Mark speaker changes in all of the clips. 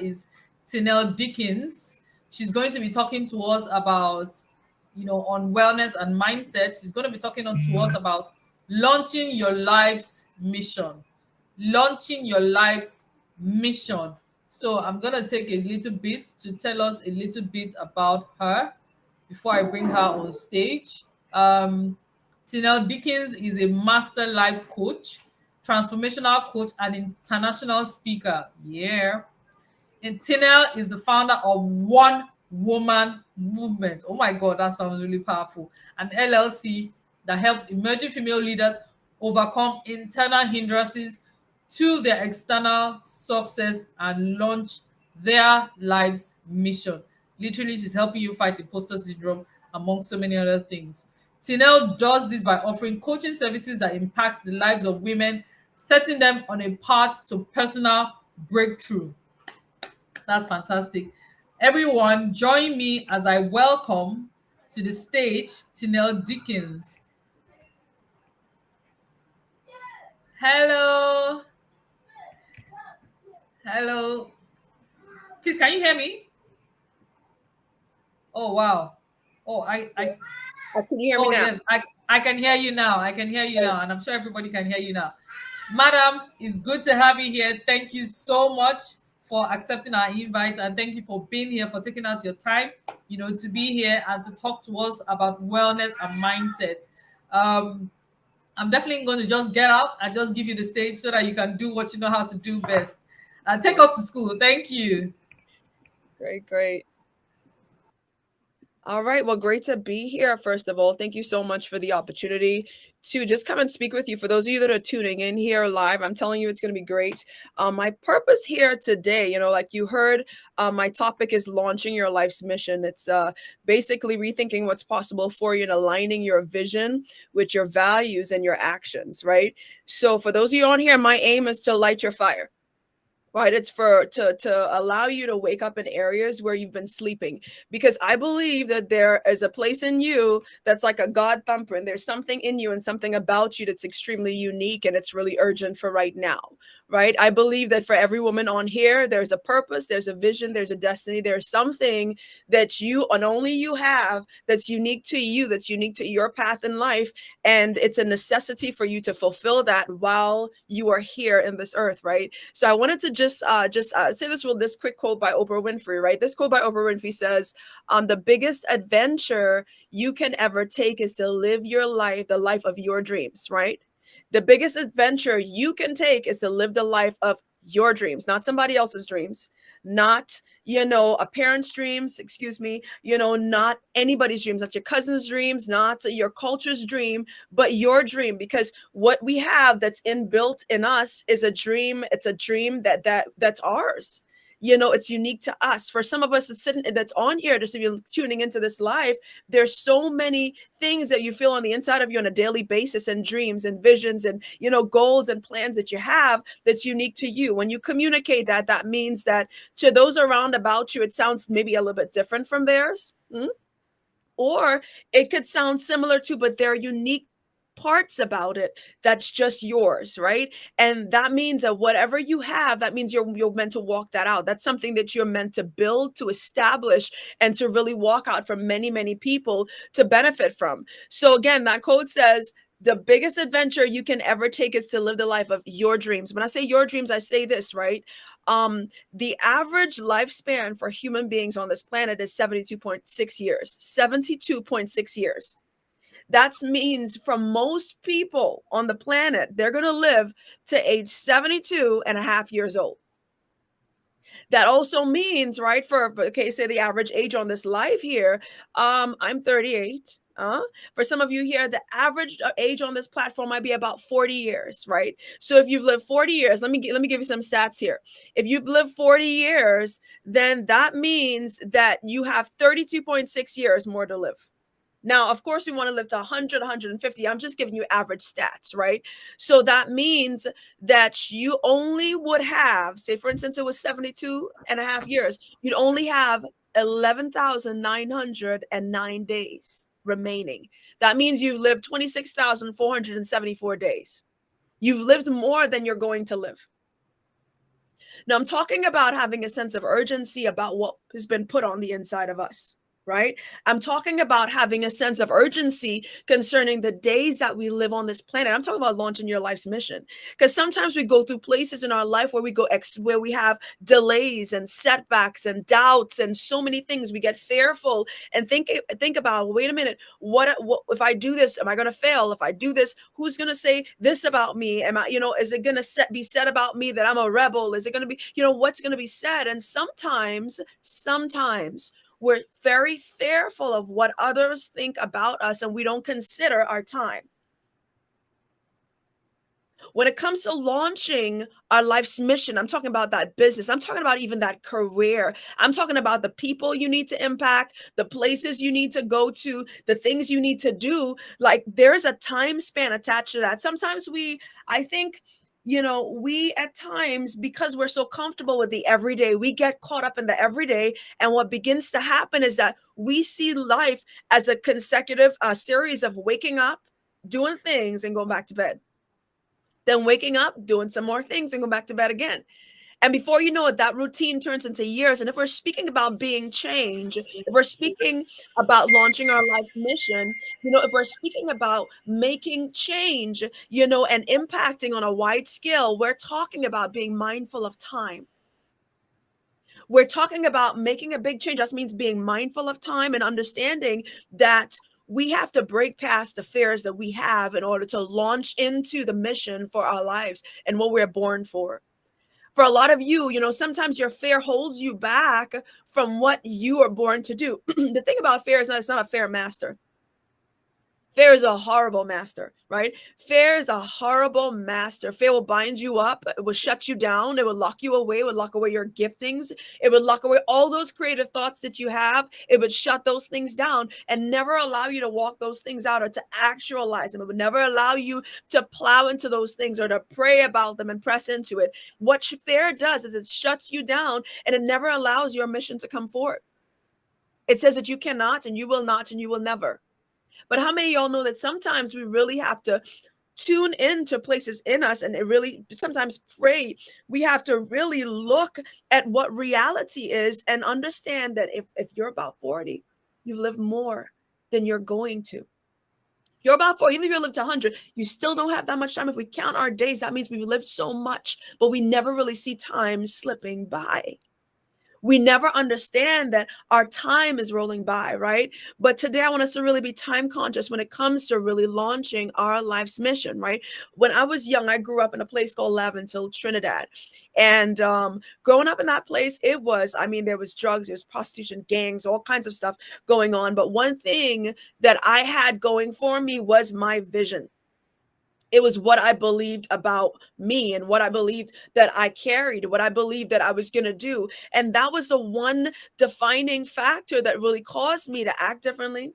Speaker 1: is Tinell Dickens. She's going to be talking to us about, on wellness and mindset. She's going to be talking to us about launching your life's mission. Launching your life's mission. So I'm going to take a little bit to tell us a little bit about her before I bring her on stage. Tinell Dickens is a master life coach, transformational coach, and international speaker. Yeah. And Tinell is the founder of One Woman Movement. Oh my God, that sounds really powerful. An LLC that helps emerging female leaders overcome internal hindrances to their external success and launch their life's mission. Literally, she's helping you fight imposter syndrome, among so many other things. Tinell does this by offering coaching services that impact the lives of women, setting them on a path to personal breakthrough. That's fantastic. Everyone, join me as I welcome to the stage Tinell Dickens. Hello. Hello. Please, can you hear me? Oh, wow. Oh,
Speaker 2: Can you hear me
Speaker 1: oh,
Speaker 2: now?
Speaker 1: yes, I can hear you now. I can hear you now. And I'm sure everybody can hear you now. Madam, it's good to have you here. Thank you so much for accepting our invite, and thank you for being here, for taking out your time, to be here and to talk to us about wellness and mindset. Um, I'm definitely going to just get out and just give you the stage so that you can do what you know how to do best. Take us to school. Thank you.
Speaker 2: Great. All right. Well, great to be here. First of all, thank you so much for the opportunity to just come and speak with you. For those of you that are tuning in here live, I'm telling you, it's going to be great. My purpose here today, like you heard, my topic is launching your life's mission. It's basically rethinking what's possible for you and aligning your vision with your values and your actions, right? So for those of you on here, my aim is to light your fire. Right, it's to allow you to wake up in areas where you've been sleeping, because I believe that there is a place in you that's like a God thumpering. There's something in you and something about you that's extremely unique, and it's really urgent for right now. Right, I believe that for every woman on here, there's a purpose, there's a vision, there's a destiny, there's something that you and only you have that's unique to you, that's unique to your path in life, and it's a necessity for you to fulfill that while you are here in this earth. Right, so I wanted to just say this quick quote by Oprah Winfrey. Right, this quote by Oprah Winfrey says, "The biggest adventure you can ever take is to live your life, the life of your dreams." Right, the biggest adventure you can take is to live the life of your dreams, not somebody else's dreams, not a parent's dreams, excuse me, not anybody's dreams, not your cousin's dreams, not your culture's dream, but your dream. Because what we have that's inbuilt in us is a dream. It's a dream that's ours. It's unique to us. For some of us that's on here, just if you're tuning into this live, there's so many things that you feel on the inside of you on a daily basis, and dreams and visions and goals and plans that you have that's unique to you. When you communicate that means that to those around about you, it sounds maybe a little bit different from theirs. Or it could sound similar to, but they're unique parts about it that's just yours, right? And that means that whatever you have, that means you're meant to walk that out. That's something that you're meant to build, to establish, and to really walk out for many people to benefit from. So again, that quote says, the biggest adventure you can ever take is to live the life of your dreams. When I say your dreams, I say this, right? The average lifespan for human beings on this planet is 72.6 years. 72.6 years. That means for most people on the planet, they're going to live to age 72 and a half years old. That also means, right, say the average age on this live here, I'm 38. For some of you here, the average age on this platform might be about 40 years, right? So if you've lived 40 years, let me give you some stats here. If you've lived 40 years, then that means that you have 32.6 years more to live. Now, of course, we want to live to 100, 150. I'm just giving you average stats, right? So that means that you only would have, say, for instance, it was 72 and a half years. You'd only have 11,909 days remaining. That means you've lived 26,474 days. You've lived more than you're going to live. Now, I'm talking about having a sense of urgency about what has been put on the inside of us, right? I'm talking about having a sense of urgency concerning the days that we live on this planet. I'm talking about launching your life's mission. Because sometimes we go through places in our life where where we have delays and setbacks and doubts and so many things. We get fearful and think about, wait a minute, what if I do this? Am I going to fail? If I do this, who's going to say this about me? Am I, is it going to be said about me that I'm a rebel? Is it going to be, what's going to be said? And sometimes we're very fearful of what others think about us, and we don't consider our time. When it comes to launching our life's mission, I'm talking about that business. I'm talking about even that career. I'm talking about the people you need to impact, the places you need to go to, the things you need to do. Like, there's a time span attached to that. Sometimes I think, we at times, because we're so comfortable with the everyday, we get caught up in the everyday. And what begins to happen is that we see life as a consecutive series of waking up, doing things, and going back to bed, then waking up, doing some more things, and go back to bed again. And before you know it, that routine turns into years. And if we're speaking about being change, if we're speaking about launching our life mission, if we're speaking about making change, and impacting on a wide scale, we're talking about being mindful of time. We're talking about making a big change. That means being mindful of time and understanding that we have to break past the fears that we have in order to launch into the mission for our lives and what we're born for. For a lot of you, sometimes your fear holds you back from what you are born to do. The thing about fear is it's not a fair master. Fear is a horrible master, right? Fear is a horrible master. Fear will bind you up. It will shut you down. It will lock you away. It would lock away your giftings. It would lock away all those creative thoughts that you have. It would shut those things down and never allow you to walk those things out or to actualize them. It would never allow you to plow into those things or to pray about them and press into it. What fear does is it shuts you down and it never allows your mission to come forth. It says that you cannot and you will not and you will never. But how many of y'all know that sometimes we really have to tune into places in us and really sometimes pray? We have to really look at what reality is and understand that if you're about 40, you've lived more than you're going to. You're about 40, even if you lived to 100, you still don't have that much time. If we count our days, that means we've lived so much, but we never really see time slipping by. We never understand that our time is rolling by, right? But today I want us to really be time conscious when it comes to really launching our life's mission, right? When I was young, I grew up in a place called Laventille, Trinidad. And growing up in that place, there was drugs, there was prostitution, gangs, all kinds of stuff going on. But one thing that I had going for me was my vision. It was what I believed about me and what I believed that I carried, what I believed that I was going to do. And that was the one defining factor that really caused me to act differently,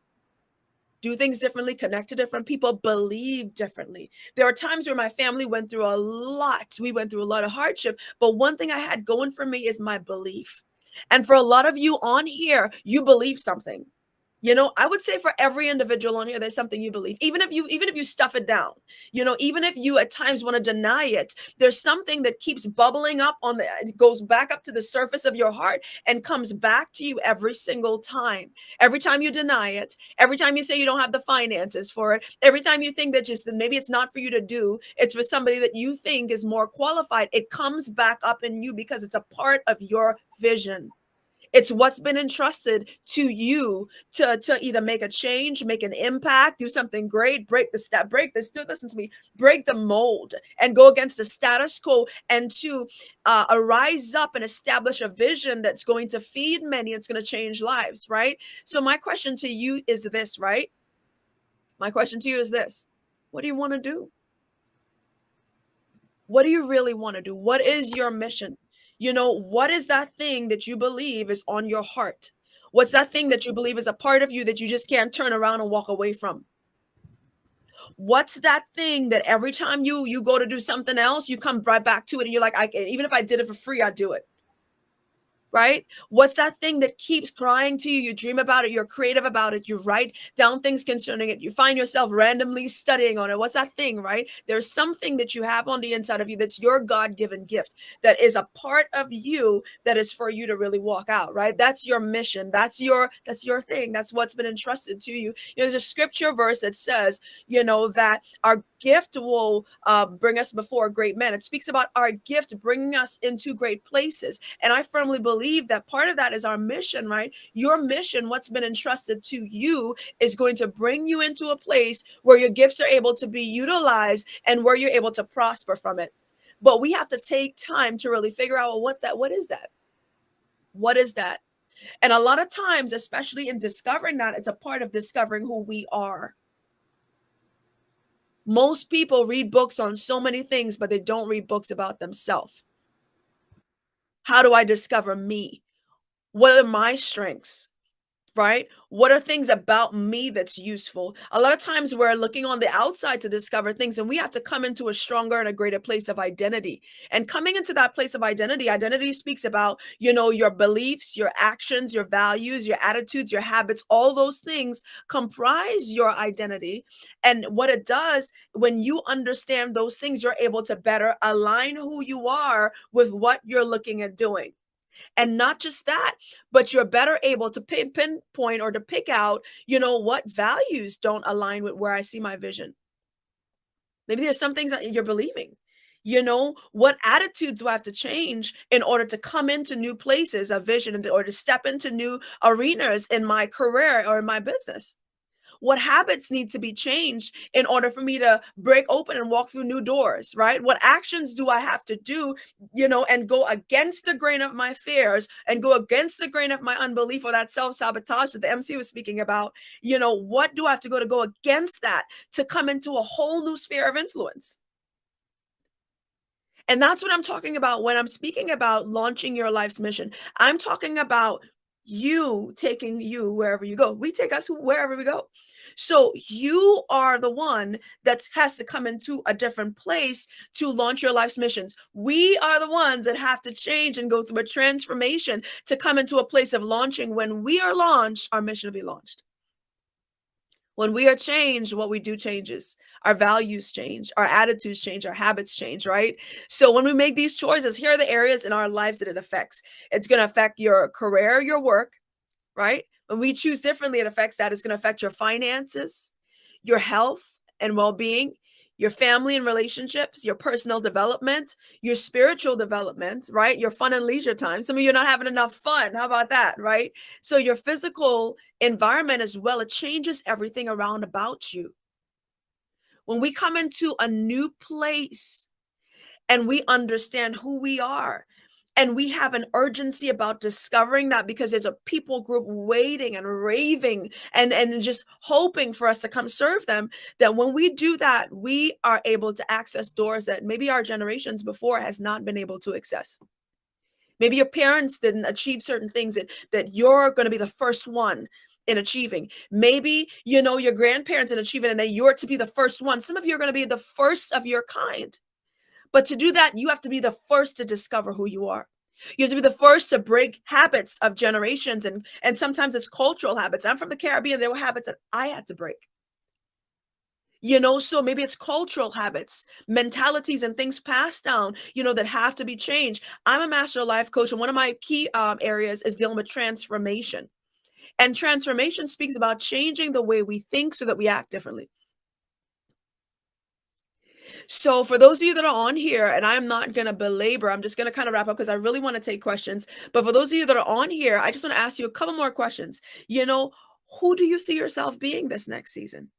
Speaker 2: do things differently, connect to different people, believe differently. There are times where my family went through a lot. We went through a lot of hardship. But one thing I had going for me is my belief. And for a lot of you on here, you believe something. I would say for every individual on here, there's something you believe. Even if you stuff it down, even if you at times want to deny it, there's something that keeps bubbling up it goes back up to the surface of your heart and comes back to you every single time. Every time you deny it, every time you say you don't have the finances for it, every time you think that just maybe it's not for you to do, it's for somebody that you think is more qualified, it comes back up in you because it's a part of your vision. It's what's been entrusted to you to either make a change, make an impact, do something great, listen to me, break the mold and go against the status quo and to arise up and establish a vision that's going to feed many. It's going to change lives, right? So my question to you is this, right? My question to you is this. What do you want to do? What do you really want to do? What is your mission? What is that thing that you believe is on your heart? What's that thing that you believe is a part of you that you just can't turn around and walk away from? What's that thing that every time you go to do something else, you come right back to it and you're like, even if I did it for free, I'd do it. right? What's that thing that keeps crying to you? You dream about it, you're creative about it, you write down things concerning it, you find yourself randomly studying on it. What's that thing, right? There's something that you have on the inside of you that's your God-given gift, that is a part of you, that is for you to really walk out, right? That's your mission. That's your thing. That's what's been entrusted to you. There's a scripture verse that says, that our gift will bring us before great men. It speaks about our gift bringing us into great places. And I firmly believe that part of that is our mission, right? Your mission, what's been entrusted to you, is going to bring you into a place where your gifts are able to be utilized and where you're able to prosper from it. But we have to take time to really figure out, well, what is that? What is that? And a lot of times, especially in discovering that, it's a part of discovering who we are. Most people read books on so many things, but they don't read books about themselves. How do I discover me? What are my strengths? Right? What are things about me that's useful? A lot of times we're looking on the outside to discover things, and we have to come into a stronger and a greater place of identity. And coming into that place of identity speaks about, your beliefs, your actions, your values, your attitudes, your habits, all those things comprise your identity. And what it does, when you understand those things, you're able to better align who you are with what you're looking at doing. And not just that, but you're better able to pinpoint or to pick out, what values don't align with where I see my vision. Maybe there's some things that you're believing. What attitudes do I have to change in order to come into new places of vision, or to step into new arenas in my career or in my business? What habits need to be changed in order for me to break open and walk through new doors, right? What actions do I have to do, and go against the grain of my fears and go against the grain of my unbelief, or that self-sabotage that the MC was speaking about? What do I have to go against that to come into a whole new sphere of influence? And that's what I'm talking about when I'm speaking about launching your life's mission. I'm talking about you taking you wherever you go. We take us wherever we go. So you are the one that has to come into a different place to launch your life's missions. We are the ones that have to change and go through a transformation to come into a place of launching. When we are launched, our mission will be launched. When we are changed, what we do changes. Our values change, our attitudes change, our habits change, right? So when we make these choices, here are the areas in our lives that it affects. It's going to affect your career, your work, right? When we choose differently, it affects that. It's going to affect your finances, your health and well-being, your family and relationships, your personal development, your spiritual development, right? Your fun and leisure time. Some of you are not having enough fun. How about that, right? So your physical environment as well, it changes everything around about you. When we come into a new place and we understand who we are, and we have an urgency about discovering that, because there's a people group waiting and raving and just hoping for us to come serve them, that when we do that, we are able to access doors that maybe our generations before has not been able to access. Maybe your parents didn't achieve certain things that you're going to be the first one in achieving. Maybe, your grandparents didn't achieve it and that you're to be the first one. Some of you are going to be the first of your kind. But to do that, you have to be the first to discover who you are. You have to be the first to break habits of generations. And sometimes it's cultural habits. I'm from the Caribbean. There were habits that I had to break. So maybe it's cultural habits, mentalities, and things passed down, that have to be changed. I'm a master life coach, and one of my key areas is dealing with transformation. And transformation speaks about changing the way we think so that we act differently. So for those of you that are on here, and I'm not going to belabor, I'm just going to kind of wrap up because I really want to take questions. But for those of you that are on here, I just want to ask you a couple more questions. Who do you see yourself being this next season?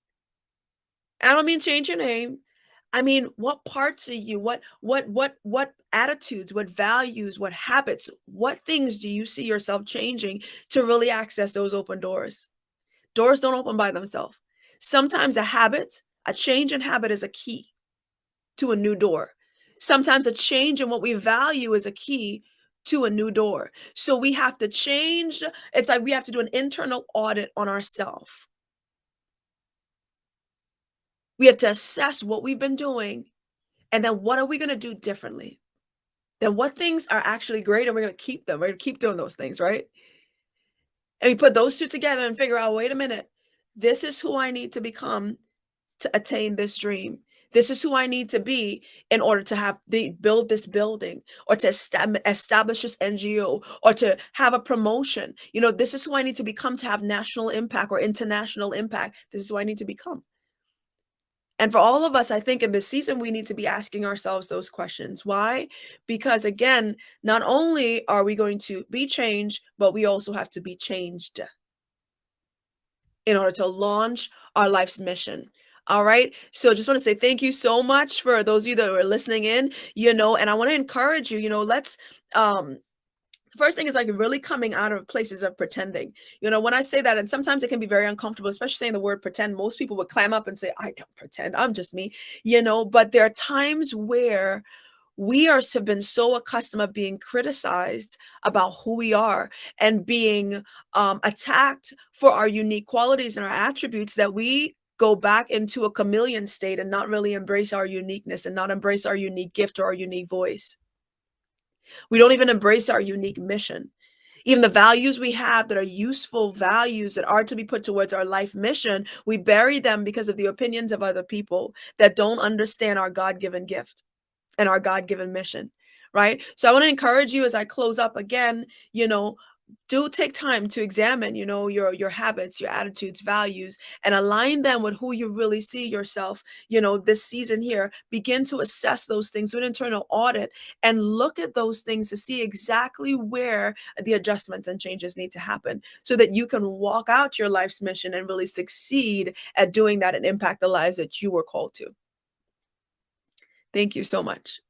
Speaker 2: And I don't mean change your name. I mean, what parts of you, what attitudes, what values, what habits, what things do you see yourself changing to really access those open doors? Doors don't open by themselves. Sometimes a change in habit is a key to a new door. Sometimes a change in what we value is a key to a new door. So we have to change. It's like we have to do an internal audit on ourselves. We have to assess what we've been doing, and then what are we going to do differently then what things are actually great, and we're going to keep them. We're going to keep doing those things, right? And we put those two together and figure out, wait a minute, this is who I need to become to attain this dream. This is who I need to be in order to build this building, or to establish this NGO, or to have a promotion. This is who I need to become to have national impact or international impact. This is who I need to become. And for all of us, I think in this season, we need to be asking ourselves those questions. Why? Because again, not only are we going to be changed, but we also have to be changed in order to launch our life's mission. All right. So just want to say thank you so much for those of you that are listening in, and I want to encourage you, let's first thing is like really coming out of places of pretending. When I say that, and sometimes it can be very uncomfortable, especially saying the word pretend, most people would clam up and say, I don't pretend, I'm just me, but there are times where we have been so accustomed of being criticized about who we are and being attacked for our unique qualities and our attributes, that we go back into a chameleon state and not really embrace our uniqueness and not embrace our unique gift or our unique voice. We don't even embrace our unique mission. Even the values we have that are useful values that are to be put towards our life mission, we bury them because of the opinions of other people that don't understand our God-given gift and our God-given mission, right? So I want to encourage you as I close up again, do take time to examine, your habits, your attitudes, values, and align them with who you really see yourself, this season here. Begin to assess those things with internal audit and look at those things to see exactly where the adjustments and changes need to happen so that you can walk out your life's mission and really succeed at doing that and impact the lives that you were called to. Thank you so much.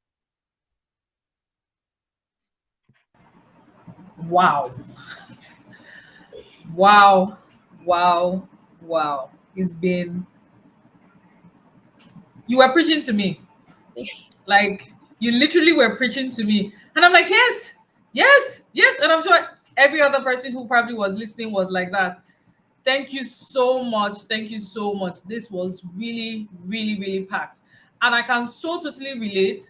Speaker 1: Wow. Wow. Wow. Wow. You were preaching to me. Like, you literally were preaching to me. And I'm like, yes, yes, yes. And I'm sure every other person who probably was listening was like that. Thank you so much. Thank you so much. This was really, really, really packed. And I can so totally relate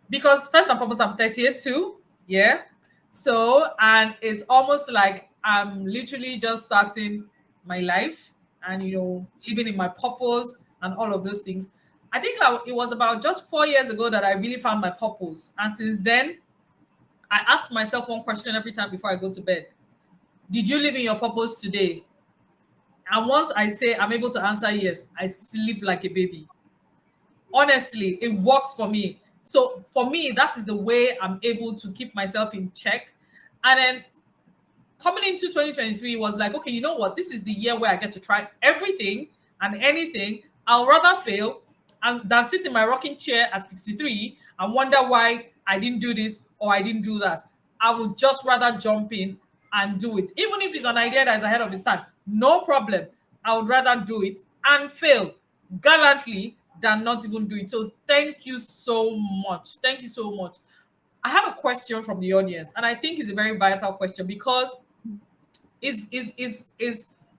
Speaker 1: because first and foremost, I'm 38 too. Yeah. So, and it's almost like I'm literally just starting my life and, living in my purpose and all of those things. I think it was about just 4 years ago that I really found my purpose. And since then, I ask myself one question every time before I go to bed. Did you live in your purpose today? And once I say I'm able to answer yes, I sleep like a baby. Honestly, it works for me. So for me, that is the way I'm able to keep myself in check. And then coming into 2023 was like, okay, you know what? This is the year where I get to try everything and anything. I'll rather fail than sit in my rocking chair at 63 and wonder why I didn't do this or I didn't do that. I would just rather jump in and do it. Even if it's an idea that is ahead of its time, no problem. I would rather do it and fail gallantly than not even do it. So thank you so much. Thank you so much. I have a question from the audience, and I think it's a very vital question because is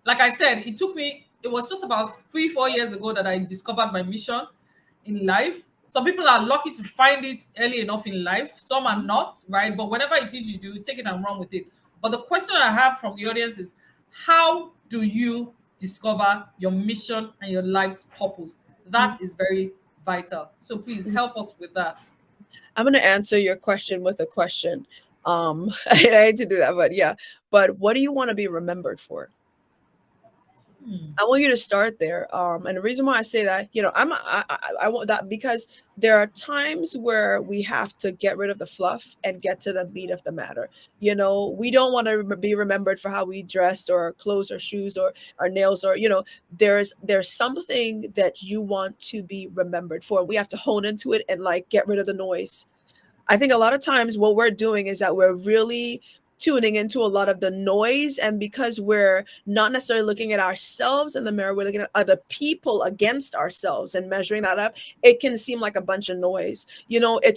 Speaker 1: like I said, it was just about 3-4 years ago that I discovered my mission in life. Some people are lucky to find it early enough in life, some are not, right? But whenever it is you do, take it and run with it. But the question I have from the audience is, how do you discover your mission and your life's purpose? That is very vital. So please help us with that.
Speaker 2: I'm going to answer your question with a question. I hate to do that, but yeah. But what do you want to be remembered for? I want you to start there. And the reason why I say that, I want that because there are times where we have to get rid of the fluff and get to the meat of the matter. We don't want to be remembered for how we dressed or our clothes or shoes or our nails or, there's something that you want to be remembered for. We have to hone into it and like get rid of the noise. I think a lot of times what we're doing is that we're really tuning into a lot of the noise. And because we're not necessarily looking at ourselves in the mirror, we're looking at other people against ourselves and measuring that up. It can seem like a bunch of noise.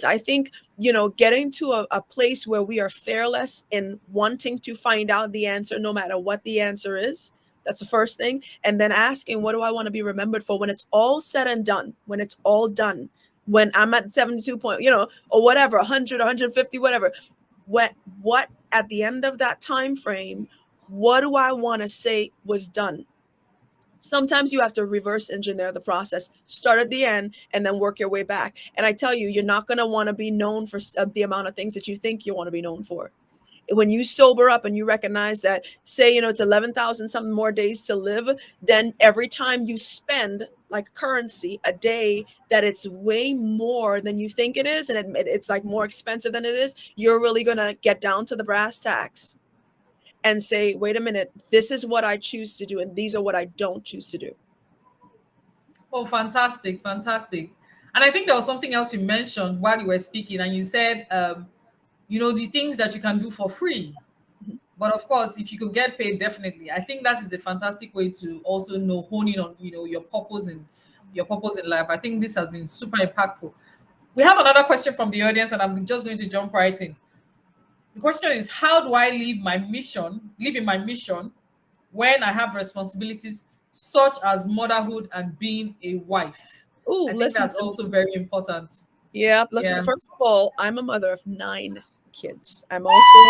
Speaker 2: I think, getting to a place where we are fearless in wanting to find out the answer, no matter what the answer is. That's the first thing. And then asking, what do I want to be remembered for when it's all said and done, when it's all done? when I'm at 72 point, or whatever, 100, 150, whatever. What at the end of that time frame, what do I want to say was done? Sometimes you have to reverse engineer the process, start at the end, and then work your way back. And I tell you, you're not going to want to be known for the amount of things that you think you want to be known for. When you sober up and you recognize that, say, it's 11,000 something more days to live, then every time you spend like currency a day, that it's way more than you think it is, and it's like more expensive than it is, you're really going to get down to the brass tacks and say, wait a minute, this is what I choose to do, and these are what I don't choose to do.
Speaker 1: Oh, fantastic, fantastic. And I think there was something else you mentioned while you were speaking, and you said, the things that you can do for free. But of course, if you could get paid, definitely. I think that is a fantastic way to also know honing on, your purpose in life. I think this has been super impactful. We have another question from the audience, and I'm just going to jump right in. The question is, how do I live in my mission when I have responsibilities such as motherhood and being a wife?
Speaker 2: Oh,
Speaker 1: I think
Speaker 2: listen
Speaker 1: that's
Speaker 2: to
Speaker 1: also very important.
Speaker 2: Yeah, listen.
Speaker 1: Yeah.
Speaker 2: First of all, I'm a mother of 9 kids. I'm also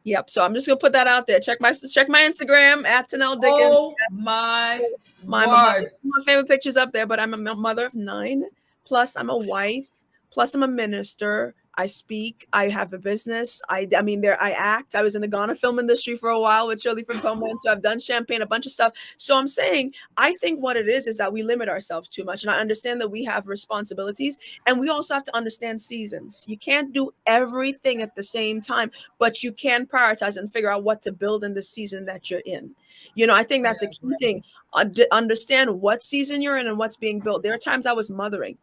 Speaker 2: Yep. So I'm just gonna put that out there. Check my Instagram at Tinell Dickens.
Speaker 1: Oh my
Speaker 2: My
Speaker 1: word.
Speaker 2: favorite pictures up there, but I'm a mother of 9. Plus, I'm a wife. Plus, I'm a minister. I speak. I have a business. I mean, I act. I was in the Ghana film industry for a while with Shirley from Coleman. So I've done champagne, a bunch of stuff. So I'm saying, I think what it is that we limit ourselves too much. And I understand that we have responsibilities, and we also have to understand seasons. You can't do everything at the same time, but you can prioritize and figure out what to build in the season that you're in. I think that's a key thing. Understand what season you're in and what's being built. There are times I was mothering,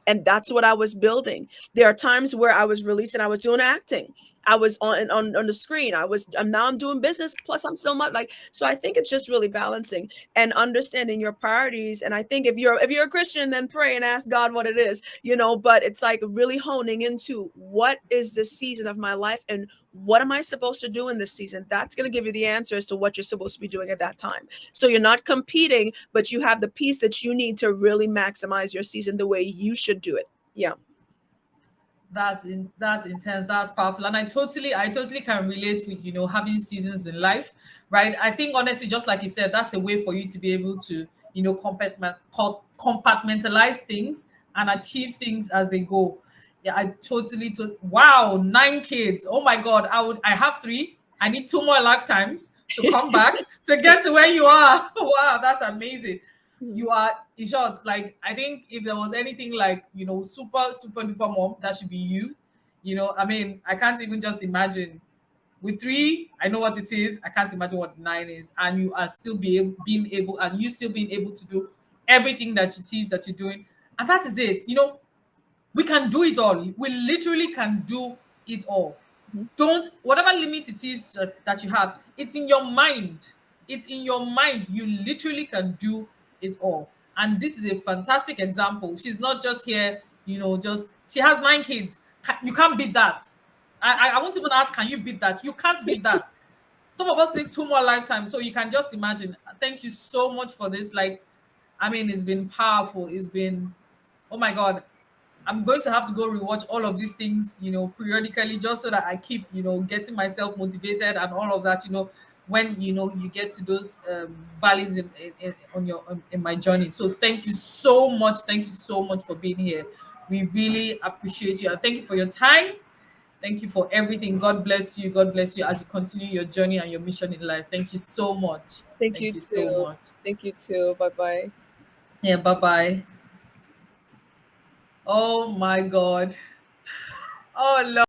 Speaker 2: and that's what I was building. There are times where I was released and I was doing acting. I was on the screen. I'm doing business. Plus, I'm still not like. So I think it's just really balancing and understanding your priorities. And I think if you're a Christian, then pray and ask God what it is. But it's like really honing into what is the season of my life and what am I supposed to do in this season. That's going to give you the answer as to what you're supposed to be doing at that time. So you're not competing, but you have the piece that you need to really maximize your season the way you should do it. Yeah.
Speaker 1: That's intense, that's powerful, and I totally can relate with having seasons in life, right? I think honestly, just like you said, that's a way for you to be able to compartmentalize things and achieve things as they go. Yeah, wow, 9 kids. Oh my god, I have 3. I need 2 more lifetimes to come back to get to where you are. Wow, that's amazing. You are, in short, like, I think if there was anything like super super duper mom, that should be you. I mean, I can't even just imagine. With 3, I know what it is. I can't imagine what 9 is, and you are still being able, and you still being able to do everything that it is that you're doing. And that is it. We can do it all. We literally can do it all.
Speaker 2: Mhm.
Speaker 1: Don't, whatever limit it is that you have, it's in your mind. It's in your mind. You literally can do it all. And this is a fantastic example. She's not just here, just, she has 9 kids. You can't beat that. I won't even ask, can you beat that? You can't beat that. Some of us need 2 more lifetimes, so you can just imagine. Thank you so much for this. Like, I mean, it's been powerful. It's been, oh my god, I'm going to have to go rewatch all of these things, periodically, just so that I keep, getting myself motivated and all of that, when you get to those valleys in my journey. So thank you so much. Thank you so much for being here. We really appreciate you, and thank you for your time. Thank you for everything. God bless you. God bless you as you continue your journey and your mission in life. Thank you so much.
Speaker 2: Thank
Speaker 1: Thank
Speaker 2: you
Speaker 1: you so
Speaker 2: too.
Speaker 1: much.
Speaker 2: Thank you too. Bye bye.
Speaker 1: Yeah, bye bye. Oh my God. Oh Lord.